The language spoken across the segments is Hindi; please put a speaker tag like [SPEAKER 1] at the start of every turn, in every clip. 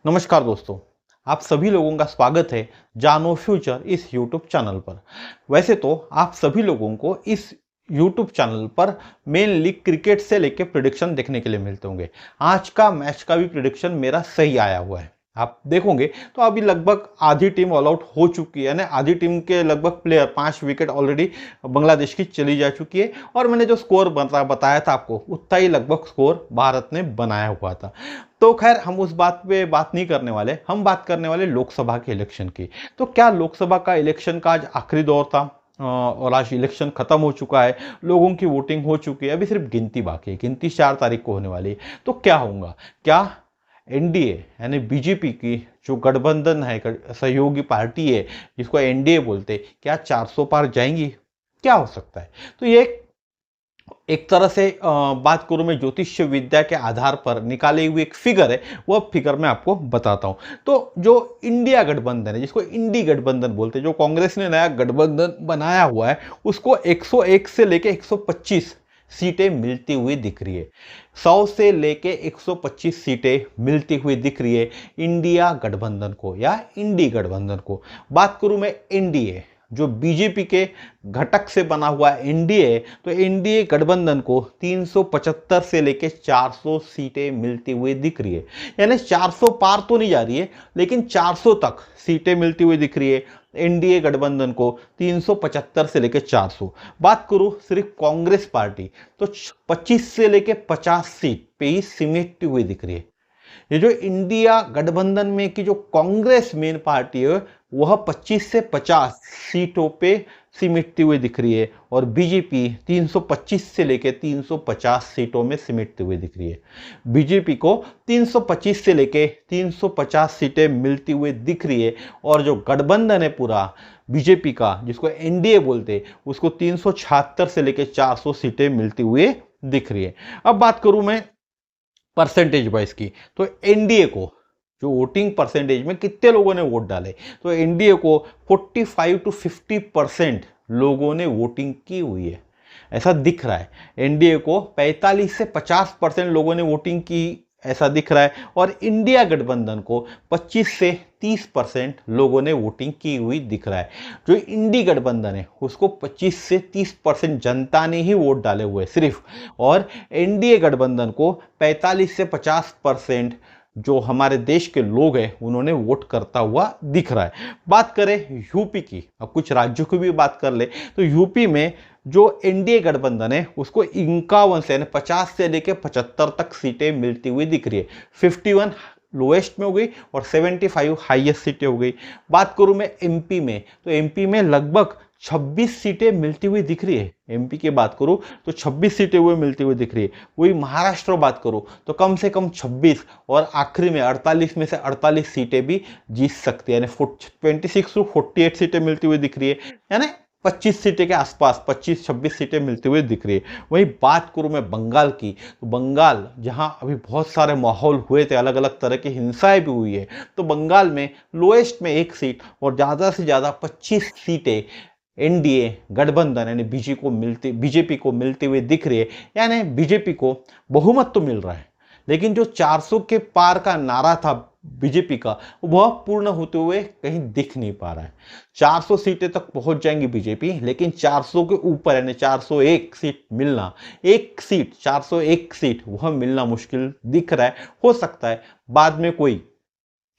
[SPEAKER 1] नमस्कार दोस्तों, आप सभी लोगों का स्वागत है जानो फ्यूचर इस यूट्यूब चैनल पर। वैसे तो आप सभी लोगों को इस यूट्यूब चैनल पर मेनली क्रिकेट से लेकर प्रिडिक्शन देखने के लिए मिलते होंगे। आज का मैच का भी प्रिडिक्शन मेरा सही आया हुआ है। आप देखोगे तो अभी लगभग आधी टीम ऑल आउट हो चुकी है, यानी आधी टीम के लगभग प्लेयर 5 विकेट ऑलरेडी बांग्लादेश की चली जा चुकी है और मैंने जो स्कोर बताया था आपको उतना ही लगभग स्कोर भारत ने बनाया हुआ था। तो खैर हम उस बात पे बात नहीं करने वाले, हम बात करने वाले लोकसभा के इलेक्शन की। तो क्या लोकसभा का इलेक्शन का आज आखिरी दौर था और आज इलेक्शन खत्म हो चुका है, लोगों की वोटिंग हो चुकी है, अभी सिर्फ गिनती बाकी है। गिनती 4 तारीख को होने वाली है। तो क्या होगा, क्या एनडीए यानी बीजेपी की जो गठबंधन है, सहयोगी पार्टी है जिसको एनडीए बोलते, क्या 400 पार जाएंगी? क्या हो सकता है? तो ये एक तरह से बात करूं मैं ज्योतिष विद्या के आधार पर निकाली हुई एक फिगर है, वह फिगर मैं आपको बताता हूं। तो जो इंडिया गठबंधन है, जिसको इंडी गठबंधन बोलते हैं, जो कांग्रेस ने नया गठबंधन बनाया हुआ है, उसको 101 से लेके 125 सीटें मिलती हुई दिख रही है। 100 से लेके 125 सीटें मिलती हुई दिख रही है इंडिया गठबंधन को या इंडी गठबंधन को। बात करूं मैं एनडीए, जो बीजेपी के घटक से बना हुआ एनडीए, तो एनडीए गठबंधन को 375 से लेके 400 सीटें मिलती हुई दिख रही है। यानी 400 पार तो नहीं जा रही है, लेकिन 400 तक सीटें मिलती हुई दिख रही है एनडीए गठबंधन को। 375 से लेके 400। बात करूं सिर्फ कांग्रेस पार्टी, तो 25 से लेके 50 सीट पे ही सिमटती हुई दिख रही है। ये जो इंडिया गठबंधन में की जो कांग्रेस मेन पार्टी है, वह 25 से 50 सीटों पे सिमटती हुई दिख रही है और बीजेपी 325 से लेकर 350 सीटों में सिमटती हुई दिख रही है। बीजेपी को 325 से लेकर 350 सीटें मिलती हुई दिख रही है और जो गठबंधन है पूरा बीजेपी का, जिसको एनडीए बोलते, उसको 376 से लेकर 400 सीटें मिलती हुई दिख रही है। अब बात करूं मैं परसेंटेज वाइज की, तो एनडीए को जो वोटिंग परसेंटेज में कितने लोगों ने वोट डाले, तो एनडीए को 45 to 50% लोगों ने वोटिंग की हुई है, ऐसा दिख रहा है। एनडीए को 45 से 50% लोगों ने वोटिंग की, ऐसा दिख रहा है। और इंडिया गठबंधन को 25 से 30% लोगों ने वोटिंग की हुई दिख रहा है। जो इंडी गठबंधन है उसको 25 से 30% जनता ने ही वोट डाले हुए सिर्फ, और एनडीए गठबंधन को 45 से 50% जो हमारे देश के लोग हैं उन्होंने वोट करता हुआ दिख रहा है। बात करें यूपी की, अब कुछ राज्यों की भी बात कर ले, तो यूपी में जो एनडीए गठबंधन है उसको 51 से यानी 50 से लेकर 75 तक सीटें मिलती हुई दिख रही है। 51 लोएस्ट में हो गई और 75 हाईएस्ट सीटें हो गई। बात करूं मैं एमपी में, तो एमपी में लगभग 26 सीटें मिलती हुई दिख रही है। एमपी की बात करूं तो 26 सीटें हुए मिलती हुई दिख रही है। वही महाराष्ट्र बात करूं तो कम से कम 26 और आखिरी में 48 में से 48 सीटें भी जीत सकती है, यानी 26 to 48 सीटें मिलती हुई दिख रही है। यानी 25 सीटें के आसपास 25-26 सीटें मिलती हुई दिख रही है। वही बात करूं मैं बंगाल की, तो बंगाल जहां अभी बहुत सारे माहौल हुए थे, अलग अलग तरह की हिंसाएं भी हुई है, तो बंगाल में लोएस्ट में 1 सीट और ज़्यादा से ज़्यादा 25 सीटें एनडीए गठबंधन यानी बीजेपी को मिलती हुई दिख रही है। यानी बीजेपी को बहुमत तो मिल रहा है, लेकिन जो 400 के पार का नारा था बीजेपी का, वह पूर्ण होते हुए कहीं दिख नहीं पा रहा है। 400 सीटें तक पहुंच जाएंगी बीजेपी, लेकिन 400 के ऊपर यानी 401 सीट मिलना, 401 सीट वह मिलना मुश्किल दिख रहा है। हो सकता है बाद में कोई,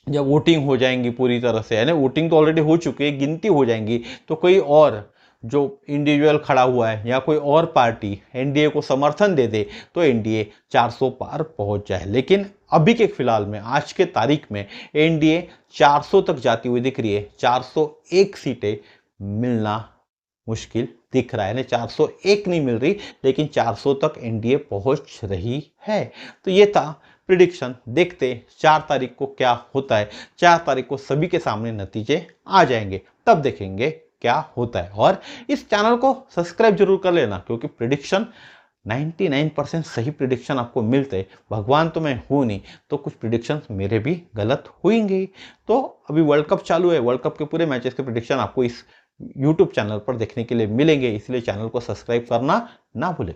[SPEAKER 1] जब वोटिंग हो जाएंगी पूरी तरह से, यानी वोटिंग तो ऑलरेडी हो चुकी है, गिनती हो जाएंगी, तो कोई और जो इंडिविजुअल खड़ा हुआ है या कोई और पार्टी एनडीए को समर्थन दे दे तो एनडीए 400 पार पहुंच जाए। लेकिन अभी के फिलहाल में, आज के तारीख में, एनडीए 400 तक जाती हुई दिख रही है। 401 सीटें मिलना मुश्किल दिख रहा है, यानी 401 नहीं मिल रही, लेकिन 400 तक एनडीए पहुंच रही है। तो ये था प्रिडिक्शन। देखते 4 तारीख को क्या होता है। 4 तारीख को सभी के सामने नतीजे आ जाएंगे, तब देखेंगे क्या होता है। और इस चैनल को सब्सक्राइब जरूर कर लेना, क्योंकि प्रिडिक्शन 99% सही प्रिडिक्शन आपको मिलते हैं। भगवान तो मैं हूं नहीं, तो कुछ प्रिडिक्शन मेरे भी गलत होंगे। तो अभी वर्ल्ड कप चालू है, वर्ल्ड कप के पूरे मैचेस के प्रिडिक्शन आपको इस यूट्यूब चैनल पर देखने के लिए मिलेंगे, इसलिए चैनल को सब्सक्राइब करना ना भूलें।